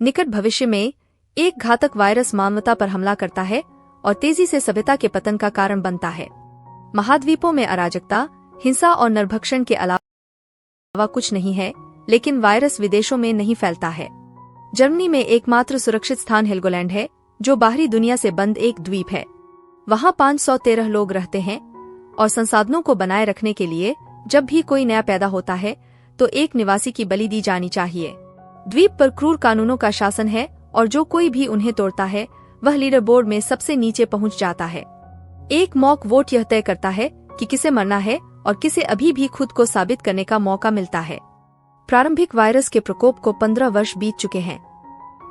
निकट भविष्य में एक घातक वायरस मानवता पर हमला करता है और तेजी से सभ्यता के पतन का कारण बनता है। महाद्वीपों में अराजकता, हिंसा और नरभक्षण के अलावा कुछ नहीं है, लेकिन वायरस विदेशों में नहीं फैलता है। जर्मनी में एकमात्र सुरक्षित स्थान हेल्गोलैंड है, जो बाहरी दुनिया से बंद एक द्वीप है। वहां 513 लोग रहते हैं और संसाधनों को बनाए रखने के लिए जब भी कोई नया पैदा होता है तो एक निवासी की बलि दी जानी चाहिए। द्वीप पर क्रूर कानूनों का शासन है और जो कोई भी उन्हें तोड़ता है वह लीडर बोर्ड में सबसे नीचे पहुंच जाता है। एक मॉक वोट यह तय करता है कि किसे मरना है और किसे अभी भी खुद को साबित करने का मौका मिलता है। प्रारंभिक वायरस के प्रकोप को 15 वर्ष बीत चुके हैं।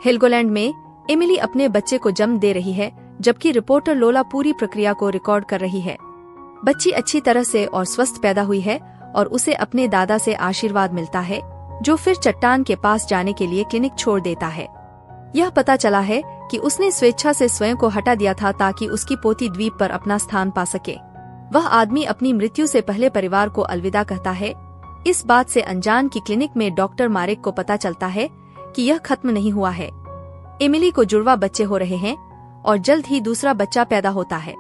हेल्गोलैंड में एमिली अपने बच्चे को जन्म दे रही है, जबकि रिपोर्टर लोला पूरी प्रक्रिया को रिकॉर्ड कर रही है। बच्ची अच्छी तरह से और स्वस्थ पैदा हुई है और उसे अपने दादा से आशीर्वाद मिलता है, जो फिर चट्टान के पास जाने के लिए क्लिनिक छोड़ देता है। यह पता चला है कि उसने स्वेच्छा से स्वयं को हटा दिया था ताकि उसकी पोती द्वीप पर अपना स्थान पा सके। वह आदमी अपनी मृत्यु से पहले परिवार को अलविदा कहता है। इस बात से अनजान कि क्लिनिक में डॉक्टर मारेक को पता चलता है कि यह खत्म नहीं हुआ है। एमिली को जुड़वा बच्चे हो रहे हैं और जल्द ही दूसरा बच्चा पैदा होता है।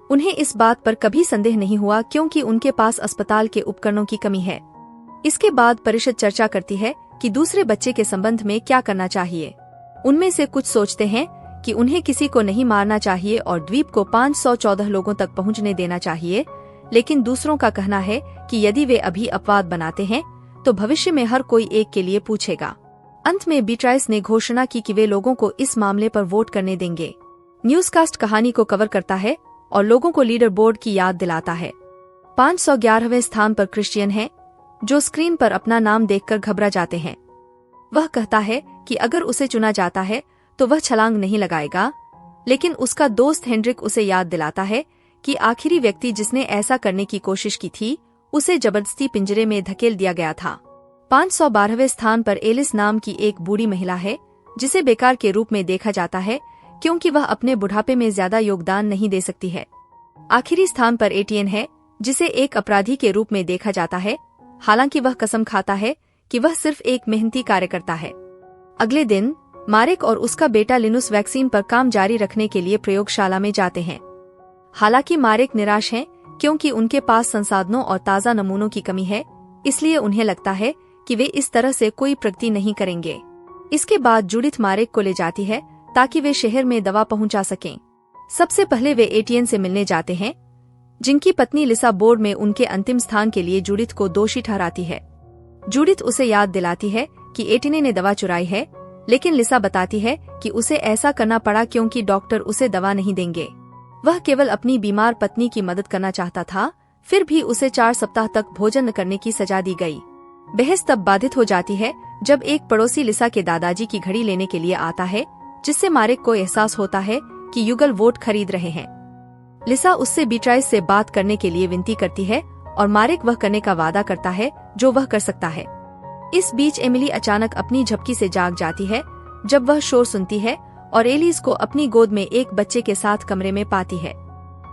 उन्हें इस बात पर कभी संदेह नहीं हुआ क्योंकि उनके पास अस्पताल के उपकरणों की कमी है। इसके बाद परिषद चर्चा करती है कि दूसरे बच्चे के संबंध में क्या करना चाहिए। उनमें से कुछ सोचते हैं कि उन्हें किसी को नहीं मारना चाहिए और द्वीप को 514 लोगों तक पहुंचने देना चाहिए, लेकिन दूसरों का कहना है कि यदि वे अभी अपवाद बनाते हैं तो भविष्य में हर कोई एक के लिए पूछेगा। अंत में बीट्राइस ने घोषणा की कि वे लोगों को इस मामले पर वोट करने देंगे। न्यूज़कास्ट कहानी को कवर करता है और लोगों को लीडर बोर्ड की याद दिलाता है। 511वें स्थान पर क्रिश्चियन है, जो स्क्रीन पर अपना नाम देखकर घबरा जाते हैं। वह कहता है कि अगर उसे चुना जाता है तो वह छलांग नहीं लगाएगा, लेकिन उसका दोस्त हेनरिक उसे याद दिलाता है कि आखिरी व्यक्ति जिसने ऐसा करने की कोशिश की थी उसे जबरदस्ती पिंजरे में धकेल दिया गया था। 512वें स्थान पर एलिस नाम की एक बूढ़ी महिला है, जिसे बेकार के रूप में देखा जाता है क्योंकि वह अपने बुढ़ापे में ज्यादा योगदान नहीं दे सकती है। आखिरी स्थान पर एटियन है, जिसे एक अपराधी के रूप में देखा जाता है, हालांकि वह कसम खाता है कि वह सिर्फ एक मेहनती कार्यकर्ता है। अगले दिन मारेक और उसका बेटा लिनुस वैक्सीन पर काम जारी रखने के लिए प्रयोगशाला में जाते हैं। हालांकि मारेक निराश हैं क्योंकि उनके पास संसाधनों और ताज़ा नमूनों की कमी है, इसलिए उन्हें लगता है कि वे इस तरह से कोई प्रगति नहीं करेंगे। इसके बाद जूडिथ मारेक को ले जाती है ताकि वे शहर में दवा पहुंचा सकें। सबसे पहले वे एटियन से मिलने जाते हैं, जिनकी पत्नी लिसा बोर्ड में उनके अंतिम स्थान के लिए जूडिथ को दोषी ठहराती है। जूडिथ उसे याद दिलाती है कि एटियन ने दवा चुराई है, लेकिन लिसा बताती है कि उसे ऐसा करना पड़ा क्योंकि डॉक्टर उसे दवा नहीं देंगे। वह केवल अपनी बीमार पत्नी की मदद करना चाहता था, फिर भी उसे 4 सप्ताह तक भोजन न करने की सजा दी गई। बहस तब बाधित हो जाती है जब एक पड़ोसी लिसा के दादाजी की घड़ी लेने के लिए आता है, जिससे मारेक को एहसास होता है कि युगल वोट खरीद रहे हैं। लिसा उससे बीट्राइस से बात करने के लिए विनती करती है और मारेक वह करने का वादा करता है जो वह कर सकता है। इस बीच एमिली अचानक अपनी झपकी से जाग जाती है जब वह शोर सुनती है और एलिस को अपनी गोद में एक बच्चे के साथ कमरे में पाती है।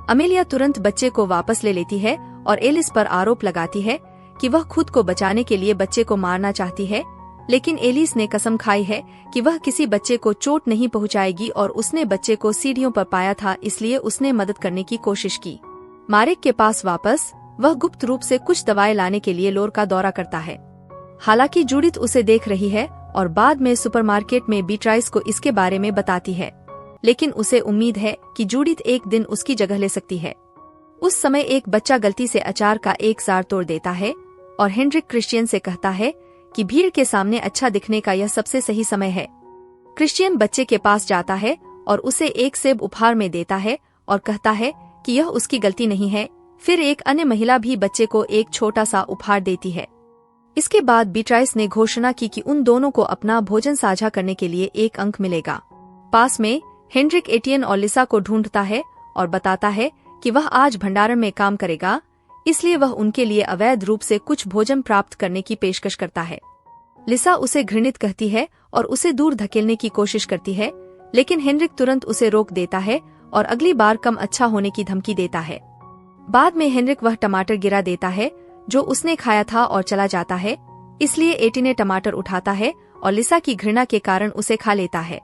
अमेलिया तुरंत बच्चे को वापस ले लेती है और एलिस पर आरोप लगाती है कि वह खुद को बचाने के लिए बच्चे को मारना चाहती है, लेकिन एलिस ने कसम खाई है कि वह किसी बच्चे को चोट नहीं पहुंचाएगी और उसने बच्चे को सीढ़ियों पर पाया था, इसलिए उसने मदद करने की कोशिश की। मारेक के पास वापस वह गुप्त रूप से कुछ दवाएं लाने के लिए लोर का दौरा करता है। हालांकि जूडिथ उसे देख रही है और बाद में सुपरमार्केट में बीट्राइस को इसके बारे में बताती है, लेकिन उसे उम्मीद है कि जूडिथ एक दिन उसकी जगह ले सकती है। उस समय एक बच्चा गलती से अचार का एक जार तोड़ देता है और हेनरिक क्रिश्चियन से कहता है कि भीड़ के सामने अच्छा दिखने का यह सबसे सही समय है। क्रिश्चियन बच्चे के पास जाता है और उसे एक सेब उपहार में देता है और कहता है कि यह उसकी गलती नहीं है। फिर एक अन्य महिला भी बच्चे को एक छोटा सा उपहार देती है। इसके बाद बीट्राइस ने घोषणा की कि उन दोनों को अपना भोजन साझा करने के लिए 1 अंक मिलेगा। पास में हेनरिक एटियन और लिसा को ढूंढता है और बताता है कि वह आज भंडारण में काम करेगा, इसलिए वह उनके लिए अवैध रूप से कुछ भोजन प्राप्त करने की पेशकश करता है। लिसा उसे घृणित कहती है और उसे दूर धकेलने की कोशिश करती है, लेकिन हेनरिक तुरंत उसे रोक देता है और अगली बार कम अच्छा होने की धमकी देता है। बाद में हेनरिक वह टमाटर गिरा देता है जो उसने खाया था और चला जाता है, इसलिए एटी ने टमाटर उठाता है और लिसा की घृणा के कारण उसे खा लेता है।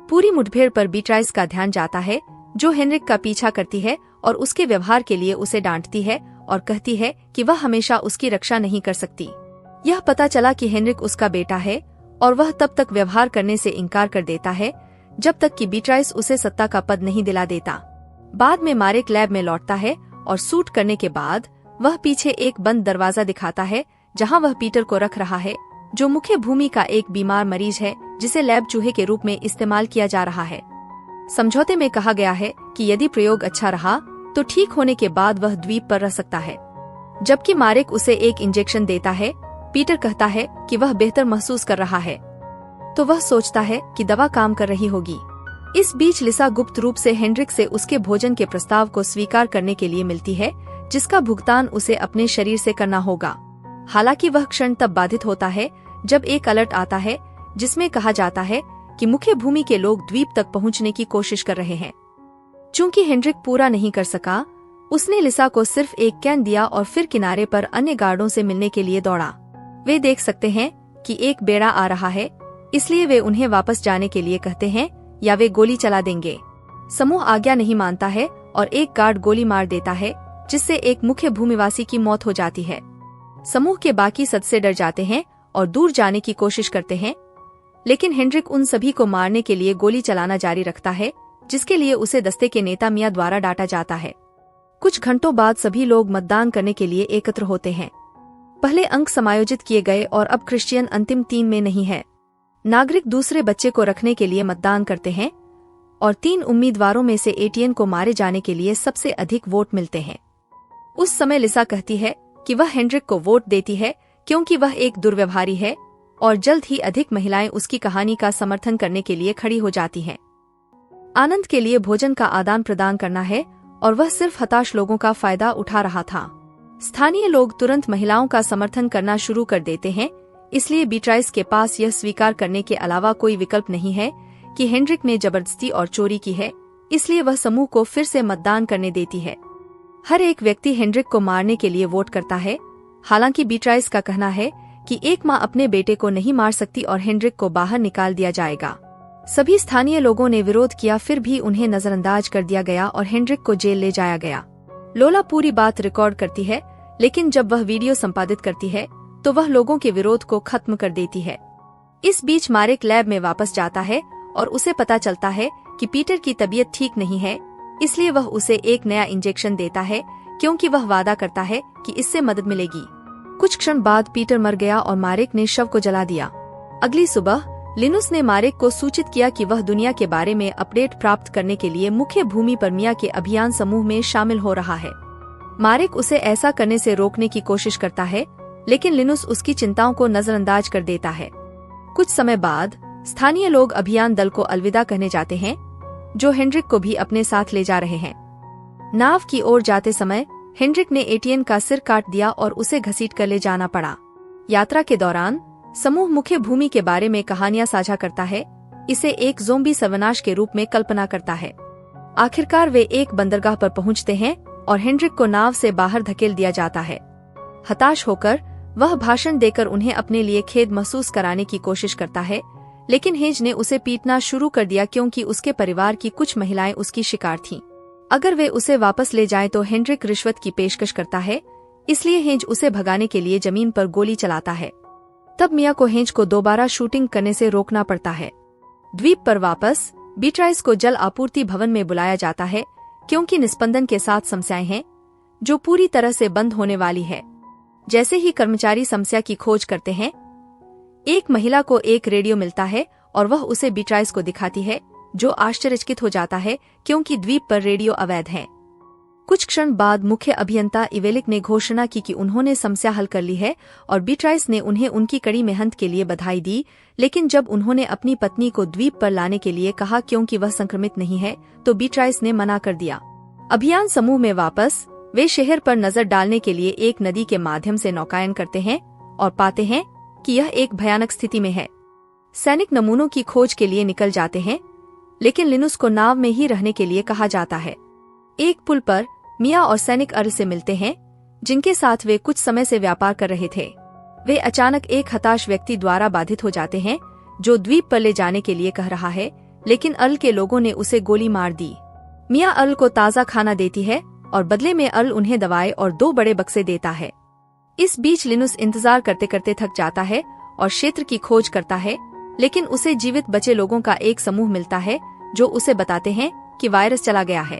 पूरी मुठभेड़ पर बीट्राइस का ध्यान जाता है, जो हेनरिक का पीछा करती है और उसके व्यवहार के लिए उसे डांटती है और कहती है कि वह हमेशा उसकी रक्षा नहीं कर सकती। यह पता चला कि हेनरिक उसका बेटा है और वह तब तक व्यवहार करने से इनकार कर देता है जब तक कि बीट्राइस उसे सत्ता का पद नहीं दिला देता। बाद में मारेक लैब में लौटता है और सूट करने के बाद वह पीछे एक बंद दरवाजा दिखाता है जहां वह पीटर को रख रहा है, जो मुख्य भूमि का एक बीमार मरीज है जिसे लैब चूहे के रूप में इस्तेमाल किया जा रहा है। समझौते में कहा गया है कि यदि प्रयोग अच्छा रहा तो ठीक होने के बाद वह द्वीप पर रह सकता है। जबकि मारेक उसे एक इंजेक्शन देता है, पीटर कहता है कि वह बेहतर महसूस कर रहा है, तो वह सोचता है कि दवा काम कर रही होगी। इस बीच लिसा गुप्त रूप से हेनरिक से उसके भोजन के प्रस्ताव को स्वीकार करने के लिए मिलती है, जिसका भुगतान उसे अपने शरीर से करना होगा। हालांकि वह क्षण तब बाधित होता है जब एक अलर्ट आता है जिसमें कहा जाता है कि मुख्य भूमि के लोग द्वीप तक पहुंचने की कोशिश कर रहे हैं। चूंकि हेनरिक पूरा नहीं कर सका, उसने लिसा को सिर्फ एक कैन दिया और फिर किनारे पर अन्य गार्डों से मिलने के लिए दौड़ा। वे देख सकते हैं कि एक बेड़ा आ रहा है, इसलिए वे उन्हें वापस जाने के लिए कहते हैं या वे गोली चला देंगे। समूह आज्ञा नहीं मानता है और एक गार्ड गोली मार देता है, जिससे एक मुख्य भूमिवासी की मौत हो जाती है। समूह के बाकी सदस्य डर जाते हैं और दूर जाने की कोशिश करते हैं, लेकिन हेनरिक उन सभी को मारने के लिए गोली चलाना जारी रखता है, जिसके लिए उसे दस्ते के नेता मिया द्वारा डांटा जाता है। कुछ घंटों बाद सभी लोग मतदान करने के लिए एकत्र होते हैं। पहले अंक समायोजित किए गए और अब क्रिश्चियन अंतिम 3 में नहीं है। नागरिक दूसरे बच्चे को रखने के लिए मतदान करते हैं और 3 उम्मीदवारों में से एटियन को मारे जाने के लिए सबसे अधिक वोट मिलते हैं। उस समय लिसा कहती है कि वह हेनरिक को वोट देती है क्योंकि वह एक दुर्व्यवहारी है, और जल्द ही अधिक महिलाएं उसकी कहानी का समर्थन करने के लिए खड़ी हो जाती हैं। आनंद के लिए भोजन का आदान प्रदान करना है और वह सिर्फ हताश लोगों का फायदा उठा रहा था। स्थानीय लोग तुरंत महिलाओं का समर्थन करना शुरू कर देते हैं, इसलिए बीट्राइस के पास यह स्वीकार करने के अलावा कोई विकल्प नहीं है कि हेनरिक ने जबरदस्ती और चोरी की है, इसलिए वह समूह को फिर से मतदान करने देती है। हर एक व्यक्ति हेनरिक को मारने के लिए वोट करता है। हालांकि बीट्राइस का कहना है कि एक माँ अपने बेटे को नहीं मार सकती और हेनरिक को बाहर निकाल दिया जाएगा। सभी स्थानीय लोगों ने विरोध किया, फिर भी उन्हें नजरअंदाज कर दिया गया और हेनरिक को जेल ले जाया गया। लोला पूरी बात रिकॉर्ड करती है, लेकिन जब वह वीडियो संपादित करती है तो वह लोगों के विरोध को खत्म कर देती है। इस बीच मारेक लैब में वापस जाता है और उसे पता चलता है कि पीटर की तबीयत ठीक नहीं है, इसलिए वह उसे एक नया इंजेक्शन देता है क्योंकि वह वादा करता है कि इससे मदद मिलेगी। कुछ क्षण बाद पीटर मर गया और मारेक ने शव को जला दिया। अगली सुबह लिनुस ने मारेक को सूचित किया कि वह दुनिया के बारे में अपडेट प्राप्त करने के लिए मुख्य भूमि पर मिया के अभियान समूह में शामिल हो रहा है। मारेक उसे ऐसा करने से रोकने की कोशिश करता है, लेकिन लिनुस उसकी चिंताओं को नजरअंदाज कर देता है। कुछ समय बाद स्थानीय लोग अभियान दल को अलविदा कहने जाते हैं, जो हेनरिक को भी अपने साथ ले जा रहे हैं। नाव की ओर जाते समय हेनरिक ने एटियन का सिर काट दिया और उसे घसीट कर ले जाना पड़ा। यात्रा के दौरान समूह मुख्य भूमि के बारे में कहानियां साझा करता है, इसे एक ज़ोंबी सर्वनाश के रूप में कल्पना करता है। आखिरकार वे एक बंदरगाह पर पहुंचते हैं और हेनरिक को नाव से बाहर धकेल दिया जाता है। हताश होकर वह भाषण देकर उन्हें अपने लिए खेद महसूस कराने की कोशिश करता है, लेकिन हेज ने उसे पीटना शुरू कर दिया क्योंकि उसके परिवार की कुछ महिलाएं उसकी शिकार थीं। अगर वे उसे वापस ले जाएं तो हेनरिक रिश्वत की पेशकश करता है, इसलिए हेज उसे भगाने के लिए जमीन पर गोली चलाता है। तब मिया को हेज को दोबारा शूटिंग करने से रोकना पड़ता है। द्वीप पर वापस बीट्राइस को जल आपूर्ति भवन में बुलाया जाता है क्योंकि निस्पंदन के साथ समस्याएं हैं जो पूरी तरह से बंद होने वाली है। जैसे ही कर्मचारी समस्या की खोज करते हैं, एक महिला को एक रेडियो मिलता है और वह उसे बीट्राइस को दिखाती है, जो आश्चर्यचकित हो जाता है क्योंकि द्वीप पर रेडियो अवैध है। कुछ क्षण बाद मुख्य अभियंता इवेलिक ने घोषणा की कि उन्होंने समस्या हल कर ली है और बीट्राइस ने उन्हें उनकी कड़ी मेहनत के लिए बधाई दी, लेकिन जब उन्होंने अपनी पत्नी को द्वीप पर लाने के लिए कहा क्योंकि वह संक्रमित नहीं है, तो बीट्राइस ने मना कर दिया। अभियान समूह में वापस वे शहर पर नजर डालने के लिए एक नदी के माध्यम से नौकायन करते हैं और पाते हैं कि यह एक भयानक स्थिति में है। सैनिक नमूनों की खोज के लिए निकल जाते हैं, लेकिन लिनुस को नाव में ही रहने के लिए कहा जाता है। एक पुल पर मिया और सैनिक अर्र से मिलते हैं, जिनके साथ वे कुछ समय से व्यापार कर रहे थे। वे अचानक एक हताश व्यक्ति द्वारा बाधित हो जाते हैं, जो द्वीप पर ले जाने के लिए कह रहा है, लेकिन अर्ल के लोगों ने उसे गोली मार दी। मिया अर्ल को ताज़ा खाना देती है और बदले में अर्ल उन्हें दवाएं और 2 बड़े बक्से देता है। इस बीच लिनुस इंतजार करते करते थक जाता है और क्षेत्र की खोज करता है, लेकिन उसे जीवित बचे लोगों का एक समूह मिलता है जो उसे बताते हैं कि वायरस चला गया है।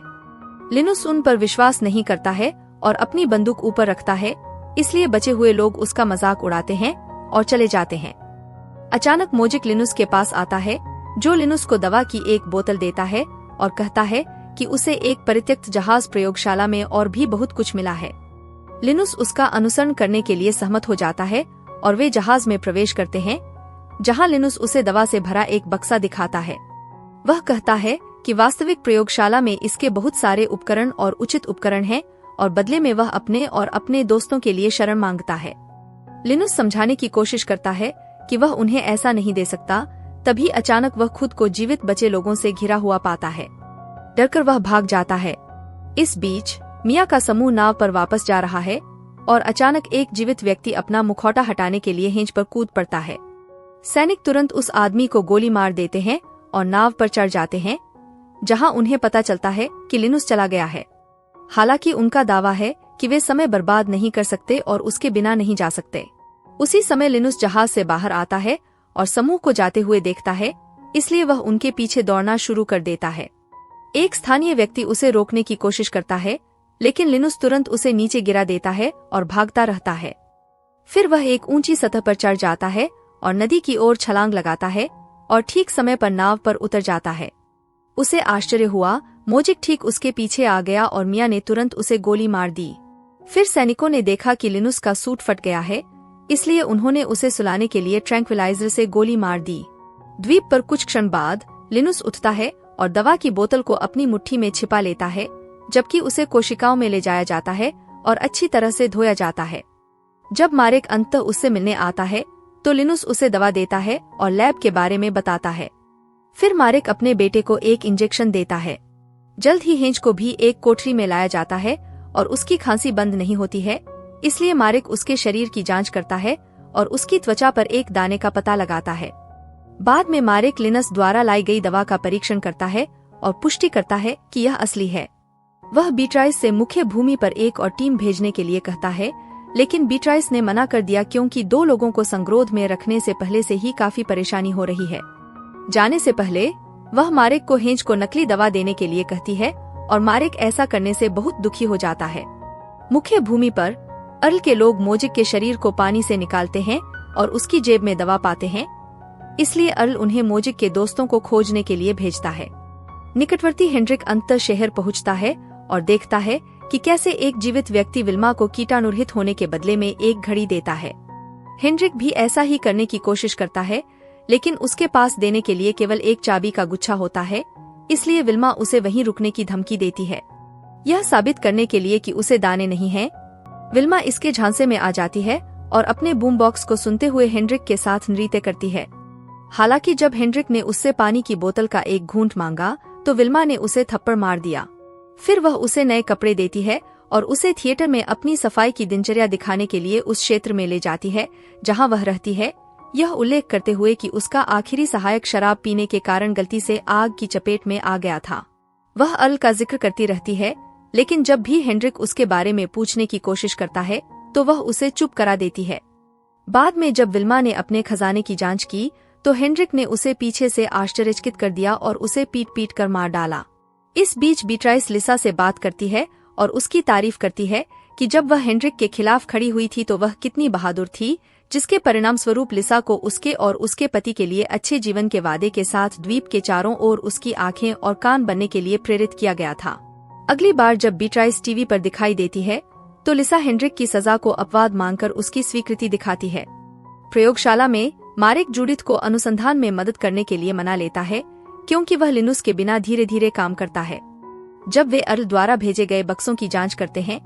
लिनुस उन पर विश्वास नहीं करता है और अपनी बंदूक ऊपर रखता है, इसलिए बचे हुए लोग उसका मजाक उड़ाते हैं और चले जाते हैं। अचानक मोजिक लिनुस के पास आता है, जो लिनुस को दवा की एक बोतल देता है और कहता है कि उसे एक परित्यक्त जहाज प्रयोगशाला में और भी बहुत कुछ मिला है। लिनुस उसका अनुसरण करने के लिए सहमत हो जाता है और वे जहाज में प्रवेश करते हैं, जहां लिनुस उसे दवा से भरा एक बक्सा दिखाता है। वह कहता है कि वास्तविक प्रयोगशाला में इसके बहुत सारे उपकरण और उचित उपकरण हैं और बदले में वह अपने और अपने दोस्तों के लिए शरण मांगता है। लिनुस समझाने की कोशिश करता है कि वह उन्हें ऐसा नहीं दे सकता, तभी अचानक वह खुद को जीवित बचे लोगों से घिरा हुआ पाता है। डरकर वह भाग जाता है। इस बीच मिया का समूह नाव पर वापस जा रहा है और अचानक एक जीवित व्यक्ति अपना मुखौटा हटाने के लिए हिंज पर कूद पड़ता है। सैनिक तुरंत उस आदमी को गोली मार देते हैं और नाव पर चढ़ जाते हैं, जहां उन्हें पता चलता है कि लिनुस चला गया है। हालांकि उनका दावा है कि वे समय बर्बाद नहीं कर सकते और उसके बिना नहीं जा सकते। उसी समय लिनुस जहाज से बाहर आता है और समूह को जाते हुए देखता है, इसलिए वह उनके पीछे दौड़ना शुरू कर देता है। एक स्थानीय व्यक्ति उसे रोकने की कोशिश करता है, लेकिन लिनुस तुरंत उसे नीचे गिरा देता है और भागता रहता है। फिर वह एक ऊंची सतह पर चढ़ जाता है और नदी की ओर छलांग लगाता है और ठीक समय पर नाव पर उतर जाता है। उसे आश्चर्य हुआ, मोजिक ठीक उसके पीछे आ गया और मिया ने तुरंत उसे गोली मार दी। फिर सैनिकों ने देखा कि लिनुस का सूट फट गया है, इसलिए उन्होंने उसे सुलाने के लिए ट्रैंक्विलाइजर से गोली मार दी। द्वीप पर कुछ क्षण बाद लिनुस उठता है और दवा की बोतल को अपनी मुट्ठी में छिपा लेता है, जबकि उसे कोशिकाओं में ले जाया जाता है और अच्छी तरह से धोया जाता है। जब मारेक अंततः उससे मिलने आता है तो लिनुस उसे दवा देता है और लैब के बारे में बताता है। फिर मारेक अपने बेटे को एक इंजेक्शन देता है। जल्द ही हिंज को भी एक कोठरी में लाया जाता है और उसकी खांसी बंद नहीं होती है, इसलिए मारेक उसके शरीर की जांच करता है और उसकी त्वचा पर एक दाने का पता लगाता है। बाद में मारेक लिनस द्वारा लाई गई दवा का परीक्षण करता है और पुष्टि करता है कि यह असली है। वह बीट्राइस से मुख्य भूमि पर एक और टीम भेजने के लिए कहता है, लेकिन बीट्राइस ने मना कर दिया क्योंकि 2 लोगों को संगरोध में रखने से पहले से ही काफी परेशानी हो रही है। जाने से पहले वह मारेक को हिंज को नकली दवा देने के लिए कहती है और मारेक ऐसा करने से बहुत दुखी हो जाता है। मुख्य भूमि पर अर्ल के लोग मोजिक के शरीर को पानी से निकालते हैं और उसकी जेब में दवा पाते हैं, इसलिए अर्ल उन्हें मोजिक के दोस्तों को खोजने के लिए भेजता है। निकटवर्ती हेनरिक अंततः शहर पहुंचता है और देखता है कि कैसे एक जीवित व्यक्ति विल्मा को कीटाणुरहित होने के बदले में एक घड़ी देता है। हेनरिक भी ऐसा ही करने की कोशिश करता है, लेकिन उसके पास देने के लिए केवल एक चाबी का गुच्छा होता है, इसलिए विल्मा उसे वहीं रुकने की धमकी देती है। यह साबित करने के लिए कि उसे दाने नहीं हैं, विल्मा इसके झांसे में आ जाती है और अपने बूम बॉक्स को सुनते हुए हेनरिक के साथ नृत्य करती है। हालांकि जब हेनरिक ने उससे पानी की बोतल का एक घूंट मांगा तो विल्मा ने उसे थप्पड़ मार दिया। फिर वह उसे नए कपड़े देती है और उसे थिएटर में अपनी सफाई की दिनचर्या दिखाने के लिए उस क्षेत्र में ले जाती है जहां वह रहती है, यह उल्लेख करते हुए कि उसका आखिरी सहायक शराब पीने के कारण गलती से आग की चपेट में आ गया था। वह अर्ल का जिक्र करती रहती है, लेकिन जब भी हेनरिक उसके बारे में पूछने की कोशिश करता है तो वह उसे चुप करा देती है। बाद में जब विल्मा ने अपने खजाने की जांच की तो हेनरिक ने उसे पीछे से आश्चर्यचकित कर दिया और उसे पीट पीट कर मार डाला। इस बीच बीट्राइस लिसा से बात करती है और उसकी तारीफ करती है कि जब वह हेनरिक के खिलाफ खड़ी हुई थी तो वह कितनी बहादुर थी, जिसके परिणाम स्वरूप लिसा को उसके और उसके पति के लिए अच्छे जीवन के वादे के साथ द्वीप के चारों ओर उसकी आंखें और कान बनने के लिए प्रेरित किया गया था। अगली बार जब बीट्राइस टीवी पर दिखाई देती है तो लिसा हेनरिक की सजा को अपवाद मानकर उसकी स्वीकृति दिखाती है। प्रयोगशाला में मारेक जूडिथ को अनुसंधान में मदद करने के लिए मना लेता है, क्योंकि वह लिनुस के बिना धीरे धीरे काम करता है। जब वे अर्ल द्वारा भेजे गए बक्सों की जांच करते हैं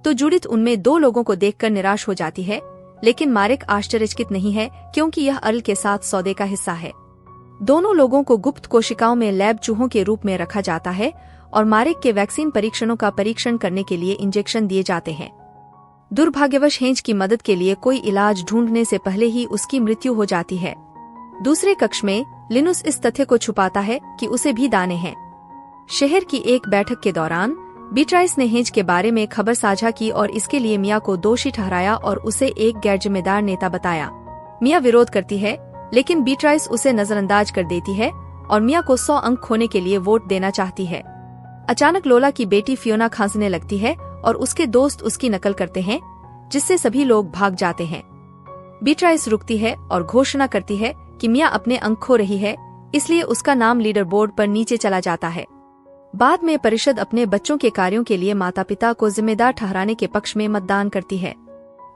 तो जूडिथ उनमें 2 लोगों को देखकर निराश हो जाती है, लेकिन मारेक आश्चर्यचकित नहीं है क्योंकि यह अर्ल के साथ सौदे का हिस्सा है। दोनों लोगों को गुप्त कोशिकाओं में लैब चूहों के रूप में रखा जाता है और मारेक के वैक्सीन परीक्षणों का परीक्षण करने के लिए इंजेक्शन दिए जाते हैं। दुर्भाग्यवश हेंज की मदद के लिए कोई इलाज ढूंढने से पहले ही उसकी मृत्यु हो जाती है। दूसरे कक्ष में लिनुस इस तथ्य को छुपाता है कि उसे भी दाने हैं। शहर की एक बैठक के दौरान बीट्राइस ने हेंज के बारे में खबर साझा की और इसके लिए मिया को दोषी ठहराया और उसे एक गैर जिम्मेदार नेता बताया। मिया विरोध करती है, लेकिन बीट्राइस उसे नजरअंदाज कर देती है और मिया को 100 अंक खोने के लिए वोट देना चाहती है। अचानक लोला की बेटी फियोना खांसने लगती है और उसके दोस्त उसकी नकल करते हैं, जिससे सभी लोग भाग जाते हैं। बीट्राइस रुकती है और घोषणा करती है कि मिया अपने अंक खो रही है, इसलिए उसका नाम लीडर बोर्ड पर नीचे चला जाता है। बाद में परिषद अपने बच्चों के कार्यों के लिए माता पिता को जिम्मेदार ठहराने के पक्ष में मतदान करती है।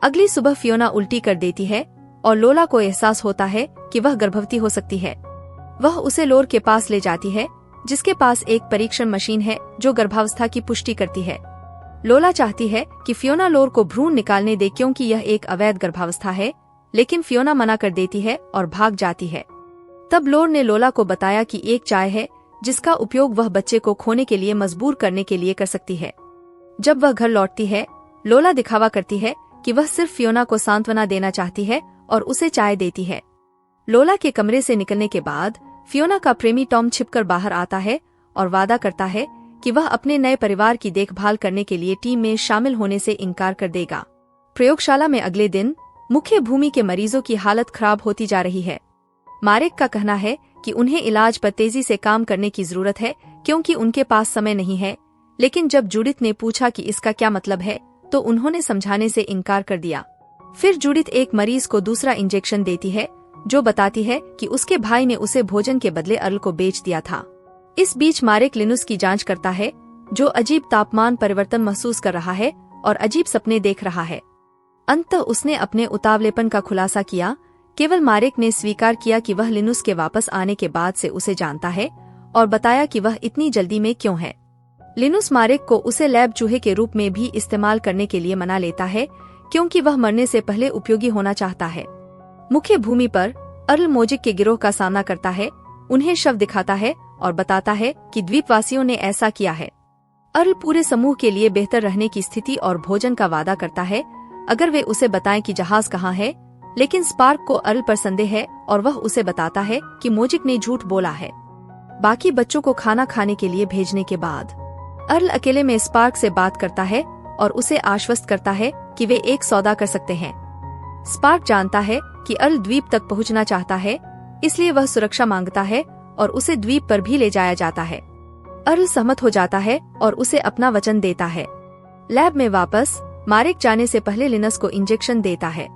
अगली सुबह फियोना उल्टी कर देती है और लोला को एहसास होता है कि वह गर्भवती हो सकती है। वह उसे लोर के पास ले जाती है, जिसके पास एक परीक्षण मशीन है जो गर्भावस्था की पुष्टि करती है। लोला चाहती है कि फियोना लोर को भ्रूण निकालने दे क्योंकि यह एक अवैध गर्भावस्था है, लेकिन फियोना मना कर देती है और भाग जाती है। तब लोर ने लोला को बताया कि एक चाय है जिसका उपयोग वह बच्चे को खोने के लिए मजबूर करने के लिए कर सकती है। जब वह घर लौटती है, लोला दिखावा करती है कि वह सिर्फ फियोना को सांत्वना देना चाहती है और उसे चाय देती है। लोला के कमरे से निकलने के बाद फियोना का प्रेमी टॉम छिपकर बाहर आता है और वादा करता है कि वह अपने नए परिवार की देखभाल करने के लिए टीम में शामिल होने से इनकार कर देगा। प्रयोगशाला में अगले दिन मुख्य भूमि के मरीजों की हालत खराब होती जा रही है। मारेक का कहना है कि उन्हें इलाज पर तेजी से काम करने की जरूरत है क्योंकि उनके पास समय नहीं है, लेकिन जब जूडिथ ने पूछा कि इसका क्या मतलब है, तो उन्होंने समझाने से इनकार कर दिया। फिर जूडिथ एक मरीज को दूसरा इंजेक्शन देती है, जो बताती है कि उसके भाई ने उसे भोजन के बदले अर्ल को बेच दिया था। इस बीच मारेक लिनुस की जांच करता है, जो अजीब तापमान परिवर्तन महसूस कर रहा है और अजीब सपने देख रहा है। अंततः उसने अपने उतावलेपन का खुलासा किया। केवल मारेक ने स्वीकार किया कि वह लिनुस के वापस आने के बाद से उसे जानता है और बताया कि वह इतनी जल्दी में क्यों है। लिनुस मारेक को उसे लैब चूहे के रूप में भी इस्तेमाल करने के लिए मना लेता है क्योंकि वह मरने से पहले उपयोगी होना चाहता है। मुख्य भूमि पर अर्ल मोजिक के गिरोह का सामना करता है, उन्हें शव दिखाता है और बताता है कि द्वीपवासियों ने ऐसा किया है। अर्ल पूरे समूह के लिए बेहतर रहने की स्थिति और भोजन का वादा करता है अगर वे उसे बताएं कि जहाज कहाँ है, लेकिन स्पार्क को अर्ल पर संदेह है और वह उसे बताता है कि मोजिक ने झूठ बोला है। बाकी बच्चों को खाना खाने के लिए भेजने के बाद अर्ल अकेले में स्पार्क से बात करता है और उसे आश्वस्त करता है कि वे एक सौदा कर सकते हैं। स्पार्क जानता है कि अर्ल द्वीप तक पहुंचना चाहता है, इसलिए वह सुरक्षा मांगता है और उसे द्वीप पर भी ले जाया जाता है। अर्ल सहमत हो जाता है और उसे अपना वचन देता है। लैब में वापस मारेक जाने से पहले लिनस को इंजेक्शन देता है।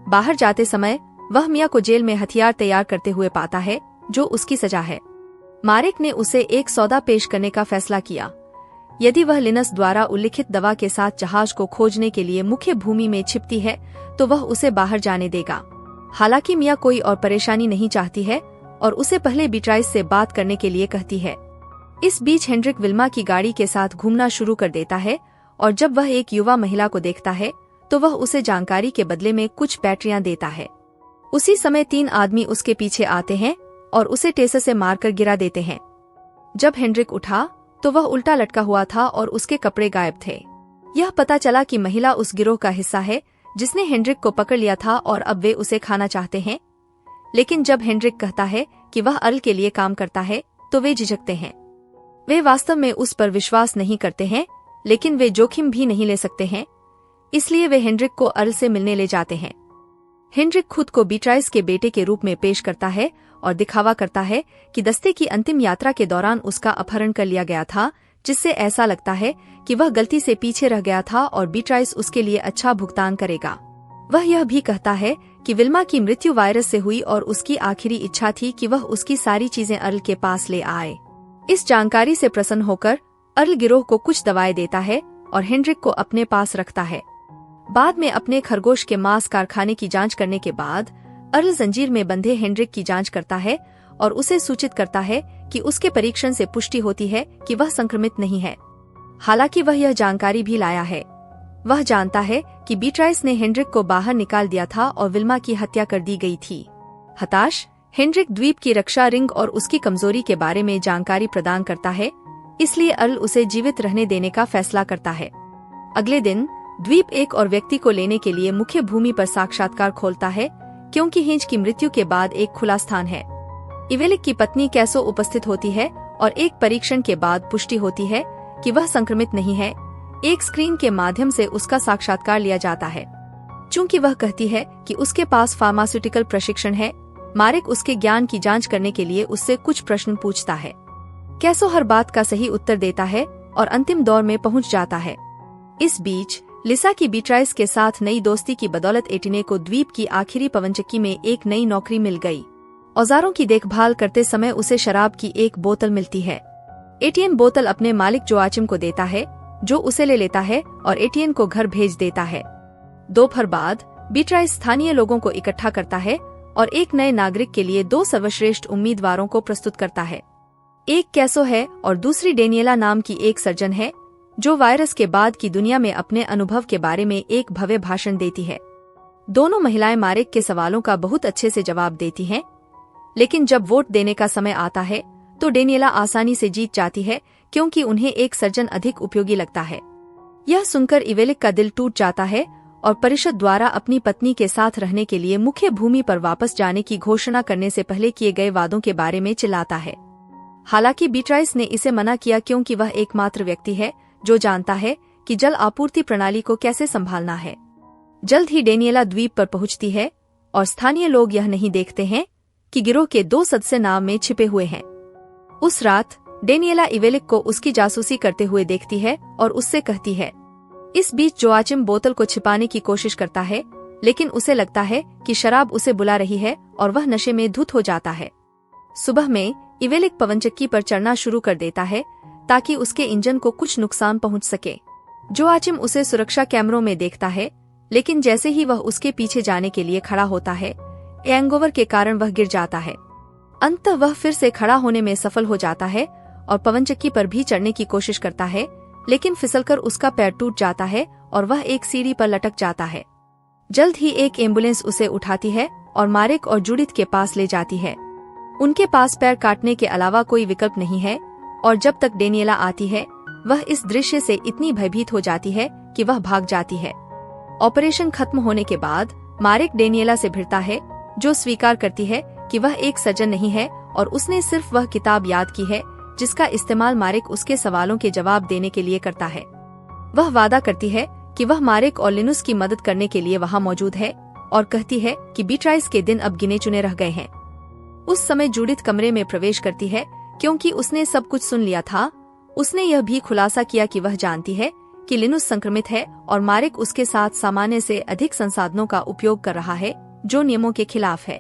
बाहर जाते समय वह मिया को जेल में हथियार तैयार करते हुए पाता है, जो उसकी सजा है। मारेक ने उसे एक सौदा पेश करने का फैसला किया। यदि वह लिनस द्वारा उल्लिखित दवा के साथ जहाज को खोजने के लिए मुख्य भूमि में छिपती है, तो वह उसे बाहर जाने देगा। हालांकि मिया कोई और परेशानी नहीं चाहती है और उसे पहले बीट्राइस से बात करने के लिए कहती है। इस बीच हेनरिक विल्मा की गाड़ी के साथ घूमना शुरू कर देता है और जब वह एक युवा महिला को देखता है तो वह उसे जानकारी के बदले में कुछ बैटरियां देता है। उसी समय 3 आदमी उसके पीछे आते हैं और उसे टेसर से मारकर गिरा देते हैं। जब हेनरिक उठा तो वह उल्टा लटका हुआ था और उसके कपड़े गायब थे। यह पता चला कि महिला उस गिरोह का हिस्सा है जिसने हेनरिक को पकड़ लिया था और अब वे उसे खाना चाहते हैं। लेकिन जब हेनरिक कहता है कि वह अर्ल के लिए काम करता है तो वे झिझकते हैं। वे वास्तव में उस पर विश्वास नहीं करते हैं, लेकिन वे जोखिम भी नहीं ले सकते हैं, इसलिए वे हेनरिक को अर्ल से मिलने ले जाते हैं। हेनरिक खुद को बीट्राइस के बेटे के रूप में पेश करता है और दिखावा करता है कि दस्ते की अंतिम यात्रा के दौरान उसका अपहरण कर लिया गया था, जिससे ऐसा लगता है कि वह गलती से पीछे रह गया था और बीट्राइस उसके लिए अच्छा भुगतान करेगा। वह यह भी कहता है कि विल्मा की मृत्यु वायरस से हुई और उसकी आखिरी इच्छा थी कि वह उसकी सारी चीजें अर्ल के पास ले आए। इस जानकारी से प्रसन्न होकर अर्ल गिरोह को कुछ दवाएं देता है और हेनरिक को अपने पास रखता है। बाद में अपने खरगोश के मांस कारखाने की जांच करने के बाद अर्ल जंजीर में बंधे हेनरिक की जांच करता है और उसे सूचित करता है कि उसके परीक्षण से पुष्टि होती है कि वह संक्रमित नहीं है। हालांकि वह यह जानकारी भी लाया है। वह जानता है कि बीट्राइस ने हेनरिक को बाहर निकाल दिया था और विल्मा की हत्या कर दी गई थी। हताश, हेनरिक द्वीप की रक्षा रिंग और उसकी कमजोरी के बारे में जानकारी प्रदान करता है, इसलिए अर्ल उसे जीवित रहने देने का फैसला करता है। अगले दिन द्वीप एक और व्यक्ति को लेने के लिए मुख्य भूमि पर साक्षात्कार खोलता है, क्योंकि हिंज की मृत्यु के बाद एक खुला स्थान है। इवेलिक की पत्नी कैसो उपस्थित होती है और एक परीक्षण के बाद पुष्टि होती है कि वह संक्रमित नहीं है। एक स्क्रीन के माध्यम से उसका साक्षात्कार लिया जाता है। चूंकि वह कहती है कि उसके पास फार्मास्यूटिकल प्रशिक्षण है, मारेक उसके ज्ञान की जांच करने के लिए उससे कुछ प्रश्न पूछता है। कैसो हर बात का सही उत्तर देता है और अंतिम दौर में पहुंच जाता है। इस बीच लिसा की बीट्राइस के साथ नई दोस्ती की बदौलत एटिने को द्वीप की आखिरी पवनचक्की में एक नई नौकरी मिल गई। औजारों की देखभाल करते समय उसे शराब की एक बोतल मिलती है। एटिएन बोतल अपने मालिक जोआचिम को देता है, जो उसे ले लेता है और एटिएन को घर भेज देता है। दोपहर बाद बीट्राइस स्थानीय लोगों को इकट्ठा करता है और एक नए नागरिक के लिए 2 सर्वश्रेष्ठ उम्मीदवारों को प्रस्तुत करता है। एक कैसो है और दूसरी डेनियला नाम की एक सर्जन है, जो वायरस के बाद की दुनिया में अपने अनुभव के बारे में एक भव्य भाषण देती है। दोनों महिलाएं मारेक के सवालों का बहुत अच्छे से जवाब देती हैं, लेकिन जब वोट देने का समय आता है तो डेनियला आसानी से जीत जाती है, क्योंकि उन्हें एक सर्जन अधिक उपयोगी लगता है। यह सुनकर इवेलिक का दिल टूट जाता है और परिषद द्वारा अपनी पत्नी के साथ रहने के लिए मुख्य भूमि पर वापस जाने की घोषणा करने से पहले किए गए वादों के बारे में चिल्लाता है। हालांकि बीट्राइस ने इसे मना किया, क्योंकि वह एकमात्र व्यक्ति है जो जानता है कि जल आपूर्ति प्रणाली को कैसे संभालना है। जल्द ही डेनियला द्वीप पर पहुंचती है और स्थानीय लोग यह नहीं देखते हैं कि गिरोह के 2 सदस्य नाव में छिपे हुए हैं। उस रात डेनियला इवेलिक को उसकी जासूसी करते हुए देखती है और उससे कहती है। इस बीच जोआचिम बोतल को छिपाने की कोशिश करता है, लेकिन उसे लगता है कि शराब उसे बुला रही है और वह नशे में धुत हो जाता है। सुबह में इवेलिक पवनचक्की पर चढ़ना शुरू कर देता है ताकि उसके इंजन को कुछ नुकसान पहुंच सके। जोआचिम उसे सुरक्षा कैमरों में देखता है, लेकिन जैसे ही वह उसके पीछे जाने के लिए खड़ा होता है, हैंगओवर के कारण वह गिर जाता है। अंततः वह फिर से खड़ा होने में सफल हो जाता है और पवनचक्की पर भी चढ़ने की कोशिश करता है, लेकिन फिसलकर उसका पैर टूट जाता है और वह एक सीढ़ी पर लटक जाता है। जल्द ही एक एम्बुलेंस उसे उठाती है और मारेक और जूडिथ के पास ले जाती है। उनके पास पैर काटने के अलावा कोई विकल्प नहीं है, और जब तक डेनियला आती है, वह इस दृश्य से इतनी भयभीत हो जाती है कि वह भाग जाती है। ऑपरेशन खत्म होने के बाद मारेक डेनियला से भिड़ता है, जो स्वीकार करती है कि वह एक सर्जन नहीं है और उसने सिर्फ वह किताब याद की है जिसका इस्तेमाल मारेक उसके सवालों के जवाब देने के लिए करता है। वह वादा करती है कि वह मारेक और लिनुस की मदद करने के लिए वहां मौजूद है और कहती है कि बीट्राइस के दिन अब गिने चुने रह गए हैं। उस समय जूडिथ कमरे में प्रवेश करती है, क्योंकि उसने सब कुछ सुन लिया था। उसने यह भी खुलासा किया कि वह जानती है कि लिनुस संक्रमित है और मारेक उसके साथ सामान्य से अधिक संसाधनों का उपयोग कर रहा है, जो नियमों के खिलाफ है।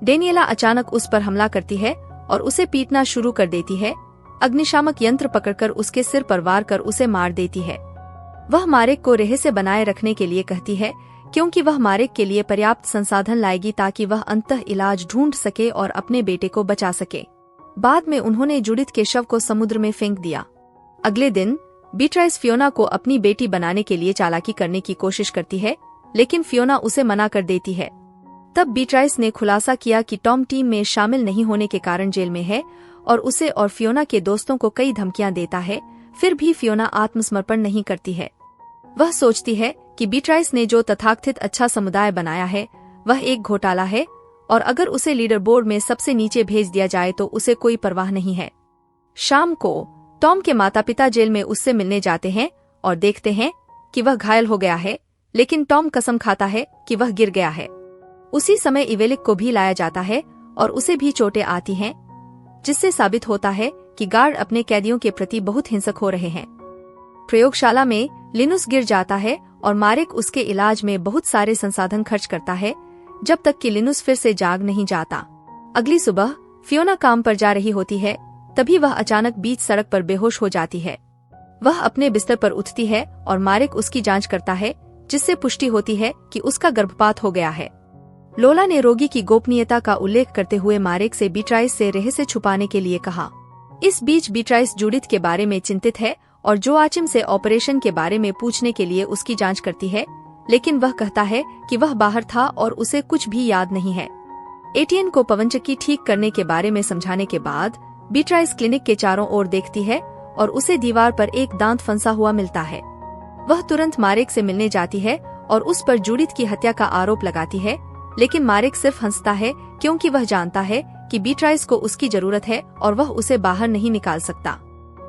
डेनियला अचानक उस पर हमला करती है और उसे पीटना शुरू कर देती है। अग्निशामक यंत्र पकड़कर उसके सिर पर वार कर उसे मार देती है। वह मारेक को रहस्य बनाए रखने के लिए कहती है, क्योंकि वह मारेक के लिए पर्याप्त संसाधन लाएगी ताकि वह अंततः इलाज ढूंढ सके और अपने बेटे को बचा सके। बाद में उन्होंने जूडिथ के शव को समुद्र में फेंक दिया। अगले दिन बीट्राइस फियोना को अपनी बेटी बनाने के लिए चालाकी करने की कोशिश करती है, लेकिन फियोना उसे मना कर देती है। तब बीट्राइस ने खुलासा किया कि टॉम टीम में शामिल नहीं होने के कारण जेल में है और उसे और फियोना के दोस्तों को कई धमकियां देता है। फिर भी फियोना आत्मसमर्पण नहीं करती है। वह सोचती है कि बीट्राइस ने जो तथाकथित अच्छा समुदाय बनाया है वह एक घोटाला है, और अगर उसे लीडर बोर्ड में सबसे नीचे भेज दिया जाए तो उसे कोई परवाह नहीं है। शाम को टॉम के माता पिता जेल में उससे मिलने जाते हैं और देखते हैं कि वह घायल हो गया है, लेकिन टॉम कसम खाता है कि वह गिर गया है। उसी समय इवेलिक को भी लाया जाता है और उसे भी चोटें आती हैं, जिससे साबित होता है कि गार्ड अपने कैदियों के प्रति बहुत हिंसक हो रहे हैं। प्रयोगशाला में लिनुस गिर जाता है और मारेक उसके इलाज में बहुत सारे संसाधन खर्च करता है, जब तक कि लिनुस फिर से जाग नहीं जाता। अगली सुबह फियोना काम पर जा रही होती है, तभी वह अचानक बीच सड़क पर बेहोश हो जाती है। वह अपने बिस्तर पर उठती है और मारेक उसकी जांच करता है, जिससे पुष्टि होती है कि उसका गर्भपात हो गया है। लोला ने रोगी की गोपनीयता का उल्लेख करते हुए मारेक से बीट्राइस से रहस्य छुपाने के लिए कहा। इस बीच बीट्राइस जूडिथ के बारे में चिंतित है और जोआचिम से ऑपरेशन के बारे में पूछने के लिए उसकी जांच करती है, लेकिन वह कहता है कि वह बाहर था और उसे कुछ भी याद नहीं है। एटिएन को पवनचक्की ठीक करने के बारे में समझाने के बाद बीट्राइस क्लिनिक के चारों ओर देखती है और उसे दीवार पर एक दांत फंसा हुआ मिलता है। वह तुरंत मारेक से मिलने जाती है और उस पर जूडिथ की हत्या का आरोप लगाती है, लेकिन मारेक सिर्फ हंसता है क्योंकि वह जानता है कि बीट्राइस को उसकी जरूरत है और वह उसे बाहर नहीं निकाल सकता।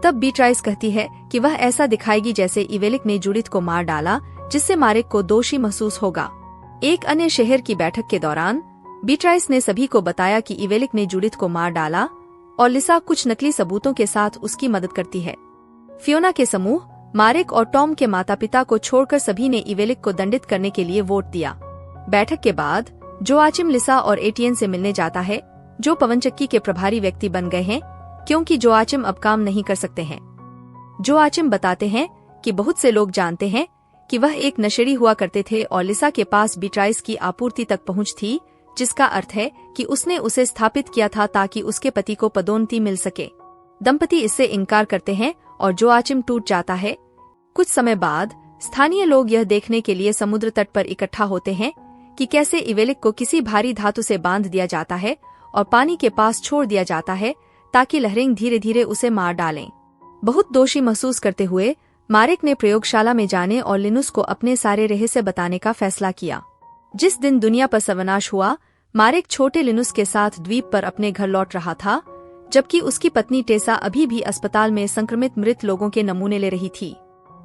तब बीट्राइस कहती है कि वह ऐसा दिखाएगी जैसे इवेलिक ने जूडिथ को मार डाला, जिससे मारेक को दोषी महसूस होगा। एक अन्य शहर की बैठक के दौरान बीट्राइस ने सभी को बताया कि इवेलिक ने जूडिथ को मार डाला और लिसा कुछ नकली सबूतों के साथ उसकी मदद करती है। फियोना के समूह, मारेक और टॉम के माता पिता को छोड़कर सभी ने इवेलिक को दंडित करने के लिए वोट दिया। बैठक के बाद जोआचिम लिसा और एटियन से मिलने जाता है, जो पवनचक्की के प्रभारी व्यक्ति बन गए हैं क्योंकि जोआचिम अब काम नहीं कर सकते हैं। जोआचिम बताते हैं कि बहुत से लोग जानते हैं कि वह एक नशेड़ी हुआ करते थे और लिसा के पास बीट्राइस की आपूर्ति तक पहुंच थी, जिसका अर्थ है कि उसने उसे स्थापित किया था ताकि उसके पति को पदोन्नति मिल सके। दंपति इससे इनकार करते हैं और जोआचिम टूट जाता है। कुछ समय बाद स्थानीय लोग यह देखने के लिए समुद्र तट पर इकट्ठा होते हैं कि कैसे इवेलिक को किसी भारी धातु से बांध दिया जाता है और पानी के पास छोड़ दिया जाता है ताकि लहरें धीरे धीरे उसे मार डालें। बहुत दोषी महसूस करते हुए मारेक ने प्रयोगशाला में जाने और लिनुस को अपने सारे रहस्य बताने का फैसला किया। जिस दिन दुनिया पर सर्वनाश हुआ, मारेक छोटे लिनुस के साथ द्वीप पर अपने घर लौट रहा था, जबकि उसकी पत्नी टेसा अभी भी अस्पताल में संक्रमित मृत लोगों के नमूने ले रही थी।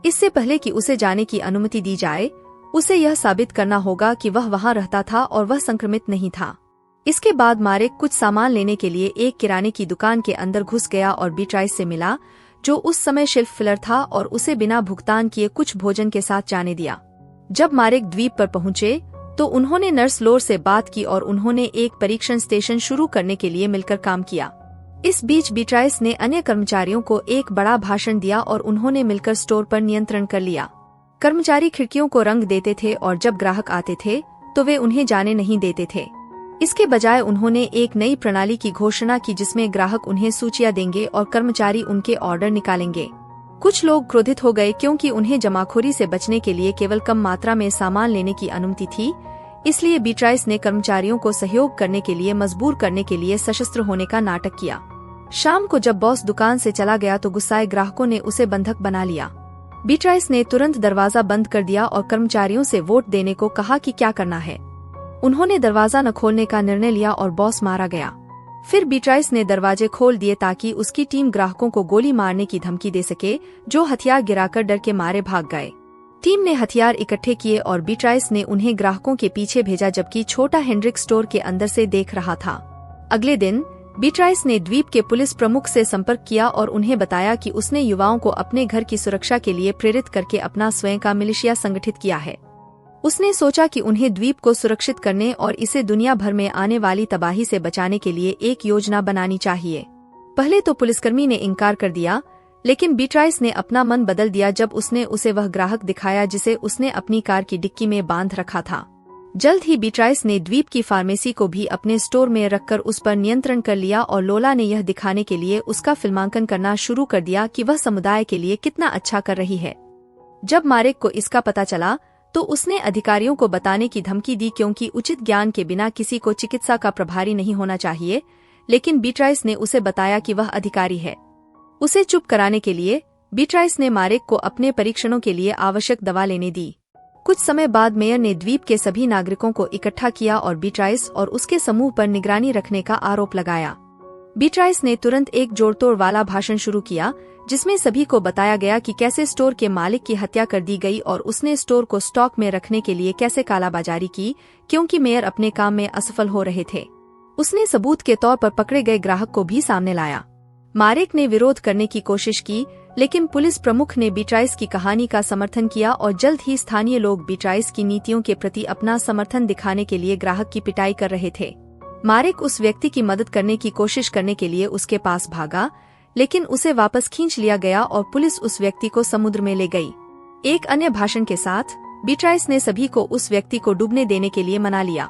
इससे पहले कि उसे जाने की अनुमति दी जाए, उसे यह साबित करना होगा कि वह वहां रहता था और वह संक्रमित नहीं था। इसके बाद मारेक कुछ सामान लेने के लिए एक किराने की दुकान के अंदर घुस गया और बीट्राइस से मिला, जो उस समय शेल्फ फिलर था, और उसे बिना भुगतान किए कुछ भोजन के साथ जाने दिया। जब मारेक द्वीप पर पहुंचे तो उन्होंने नर्स लोर से बात की और उन्होंने एक परीक्षण स्टेशन शुरू करने के लिए मिलकर काम किया। इस बीच बीट्राइस ने अन्य कर्मचारियों को एक बड़ा भाषण दिया और उन्होंने मिलकर स्टोर पर नियंत्रण कर लिया। कर्मचारी खिड़कियों को रंग देते थे और जब ग्राहक आते थे तो वे उन्हें जाने नहीं देते थे। इसके बजाय उन्होंने एक नई प्रणाली की घोषणा की जिसमें ग्राहक उन्हें सूचियां देंगे और कर्मचारी उनके ऑर्डर निकालेंगे। कुछ लोग क्रोधित हो गए क्योंकि उन्हें जमाखोरी से बचने के लिए केवल कम मात्रा में सामान लेने की अनुमति थी, इसलिए बीट्राइस ने कर्मचारियों को सहयोग करने के लिए मजबूर करने के लिए सशस्त्र होने का नाटक किया। शाम को जब बॉस दुकान से चला गया तो गुस्साए ग्राहकों ने उसे बंधक बना लिया। बीट्राइस ने तुरंत दरवाजा बंद कर दिया और कर्मचारियों से वोट देने को कहा कि क्या करना है। उन्होंने दरवाजा न खोलने का निर्णय लिया और बॉस मारा गया। फिर बीट्राइस ने दरवाजे खोल दिए ताकि उसकी टीम ग्राहकों को गोली मारने की धमकी दे सके, जो हथियार गिराकर डर के मारे भाग गए। टीम ने हथियार इकट्ठे किए और बीट्राइस ने उन्हें ग्राहकों के पीछे भेजा, जबकि छोटा हेनरिक स्टोर के अंदर से देख रहा था। अगले दिन बीट्राइस ने द्वीप के पुलिस प्रमुख से संपर्क किया और उन्हें बताया कि उसने युवाओं को अपने घर की सुरक्षा के लिए प्रेरित करके अपना स्वयं का मिलिशिया संगठित किया है। उसने सोचा कि उन्हें द्वीप को सुरक्षित करने और इसे दुनिया भर में आने वाली तबाही से बचाने के लिए एक योजना बनानी चाहिए। पहले तो पुलिसकर्मी ने इनकार कर दिया, लेकिन बीट्राइस ने अपना मन बदल दिया जब उसने उसे वह ग्राहक दिखाया जिसे उसने अपनी कार की डिक्की में बांध रखा था। जल्द ही बीट्राइस ने द्वीप की फार्मेसी को भी अपने स्टोर में रखकर उस पर नियंत्रण कर लिया और लोला ने यह दिखाने के लिए उसका फिल्मांकन करना शुरू कर दिया कि वह समुदाय के लिए कितना अच्छा कर रही है। जब मारेक को इसका पता चला तो उसने अधिकारियों को बताने की धमकी दी, क्योंकि उचित ज्ञान के बिना किसी को चिकित्सा का प्रभारी नहीं होना चाहिए, लेकिन बीट्राइस ने उसे बताया कि वह अधिकारी है। उसे चुप कराने के लिए बीट्राइस ने मारेक को अपने परीक्षणों के लिए आवश्यक दवा लेने दी। कुछ समय बाद मेयर ने द्वीप के सभी नागरिकों को इकट्ठा किया और बीट्राइस और उसके समूह पर निगरानी रखने का आरोप लगाया। बीट्राइस ने तुरंत एक जोड़तोड़ वाला भाषण शुरू किया जिसमें सभी को बताया गया कि कैसे स्टोर के मालिक की हत्या कर दी गई और उसने स्टोर को स्टॉक में रखने के लिए कैसे कालाबाजारी की, क्योंकि मेयर अपने काम में असफल हो रहे थे। उसने सबूत के तौर पर पकड़े गए ग्राहक को भी सामने लाया। मारेक ने विरोध करने की कोशिश की, लेकिन पुलिस प्रमुख ने बीट्राइस की कहानी का समर्थन किया और जल्द ही स्थानीय लोग बीट्राइस की नीतियों के प्रति अपना समर्थन दिखाने के लिए ग्राहक की पिटाई कर रहे थे। मारेक उस व्यक्ति की मदद करने की कोशिश करने के लिए उसके पास भागा, लेकिन उसे वापस खींच लिया गया और पुलिस उस व्यक्ति को समुद्र में ले गई। एक अन्य भाषण के साथ बीट्राइस ने सभी को उस व्यक्ति को डूबने देने के लिए मना लिया।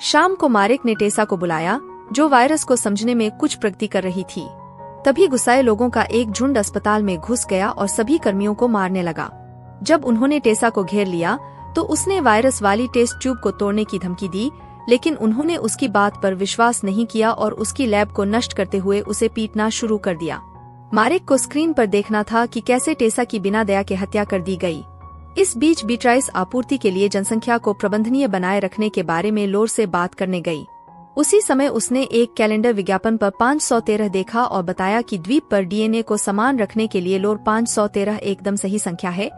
शाम को मारेक ने टेसा को बुलाया, जो वायरस को समझने में कुछ प्रगति कर रही थी। तभी गुस्साए लोगों का एक झुंड अस्पताल में घुस गया और सभी कर्मियों को मारने लगा। जब उन्होंने टेसा को घेर लिया तो उसने वायरस वाली टेस्ट ट्यूब को तोड़ने की धमकी दी, लेकिन उन्होंने उसकी बात पर विश्वास नहीं किया और उसकी लैब को नष्ट करते हुए उसे पीटना शुरू कर दिया। मारेक को स्क्रीन पर देखना था कि कैसे टेसा की बिना दया के हत्या कर दी गई। इस बीच बीट्राइस आपूर्ति के लिए जनसंख्या को प्रबंधनीय बनाए रखने के बारे में लोर से बात करने गई। उसी समय उसने एक कैलेंडर विज्ञापन पर 513 देखा और बताया कि द्वीप पर डीएनए को समान रखने के लिए लोर 513 एकदम सही संख्या है,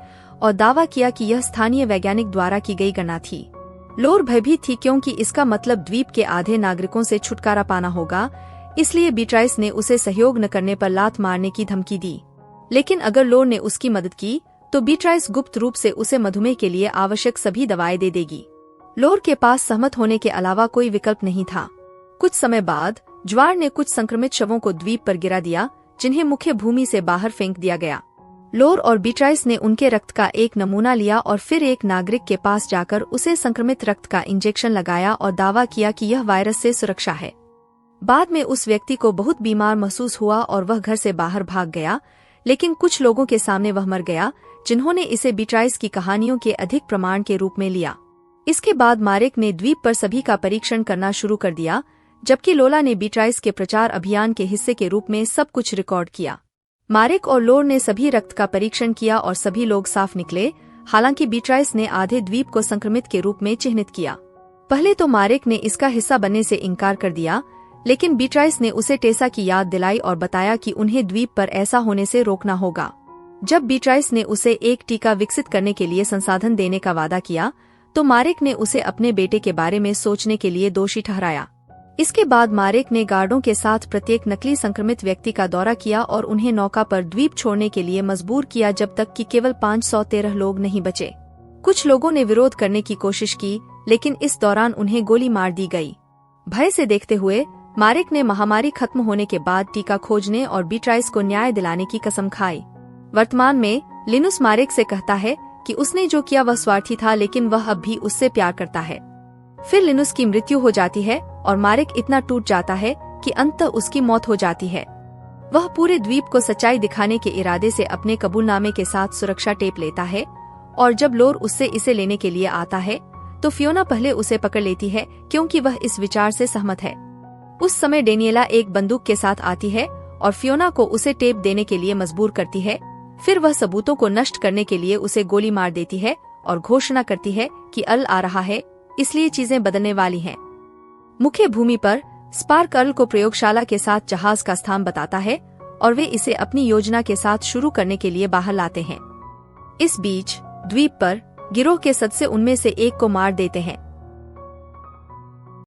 और दावा किया कि यह स्थानीय वैज्ञानिक द्वारा की गई गणना थी। लोर भयभीत थी क्योंकि इसका मतलब द्वीप के आधे नागरिकों से छुटकारा पाना होगा, इसलिए बीट्राइस ने उसे सहयोग न करने पर लात मारने की धमकी दी। लेकिन अगर लोर ने उसकी मदद की तो बीट्राइस गुप्त रूप से उसे मधुमेह के लिए आवश्यक सभी दवाएं दे देगी। लोर के पास सहमत होने के अलावा कोई विकल्प नहीं था। कुछ समय बाद ज्वार ने कुछ संक्रमित शवों को द्वीप पर गिरा दिया, जिन्हें मुख्य भूमि से बाहर फेंक दिया गया। लोर और बीट्राइस ने उनके रक्त का एक नमूना लिया और फिर एक नागरिक के पास जाकर उसे संक्रमित रक्त का इंजेक्शन लगाया और दावा किया कि यह वायरस से सुरक्षा है। बाद में उस व्यक्ति को बहुत बीमार महसूस हुआ और वह घर से बाहर भाग गया, लेकिन कुछ लोगों के सामने वह मर गया, जिन्होंने इसे बीट्राइस की कहानियों के अधिक प्रमाण के रूप में लिया। इसके बाद मारेक ने द्वीप पर सभी का परीक्षण करना शुरू कर दिया, जबकि लोला ने बीट्राइस के प्रचार अभियान के हिस्से के रूप में सब कुछ रिकॉर्ड किया। मारेक और लोर ने सभी रक्त का परीक्षण किया और सभी लोग साफ निकले। हालांकि बीट्राइस ने आधे द्वीप को संक्रमित के रूप में चिन्हित किया। पहले तो मारेक ने इसका हिस्सा बनने से इनकार कर दिया, लेकिन बीट्राइस ने उसे टेसा की याद दिलाई और बताया कि उन्हें द्वीप पर ऐसा होने से रोकना होगा। जब बीट्राइस ने उसे एक टीका विकसित करने के लिए संसाधन देने का वादा किया, तो मारेक ने उसे अपने बेटे के बारे में सोचने के लिए दोषी ठहराया। इसके बाद मारेक ने गार्डों के साथ प्रत्येक नकली संक्रमित व्यक्ति का दौरा किया और उन्हें नौका पर द्वीप छोड़ने के लिए मजबूर किया, जब तक कि केवल 513 लोग नहीं बचे। कुछ लोगों ने विरोध करने की कोशिश की, लेकिन इस दौरान उन्हें गोली मार दी गई। भय से देखते हुए मारेक ने महामारी खत्म होने के बाद टीका खोजने और बीट्राइस को न्याय दिलाने की कसम खाई। वर्तमान में लिनुस मारेक से कहता है कि उसने जो किया वह स्वार्थी था, लेकिन वह अब भी उससे प्यार करता है। फिर लिनुस की मृत्यु हो जाती है और मारेक इतना टूट जाता है कि अंततः उसकी मौत हो जाती है। वह पूरे द्वीप को सच्चाई दिखाने के इरादे से अपने कबूलनामे के साथ सुरक्षा टेप लेता है, और जब लोर उससे इसे लेने के लिए आता है तो फियोना पहले उसे पकड़ लेती है क्योंकि वह इस विचार से सहमत है। उस समय डेनियला एक बंदूक के साथ आती है और फियोना को उसे टेप देने के लिए मजबूर करती है। फिर वह सबूतों को नष्ट करने के लिए उसे गोली मार देती है और घोषणा करती है कि अल आ रहा है, इसलिए चीजें बदलने वाली हैं। मुख्य भूमि पर स्पार्क अर्ल को प्रयोगशाला के साथ जहाज का स्थान बताता है और वे इसे अपनी योजना के साथ शुरू करने के लिए बाहर लाते हैं। इस बीच द्वीप पर गिरोह के सदस्य उनमें से एक को मार देते हैं।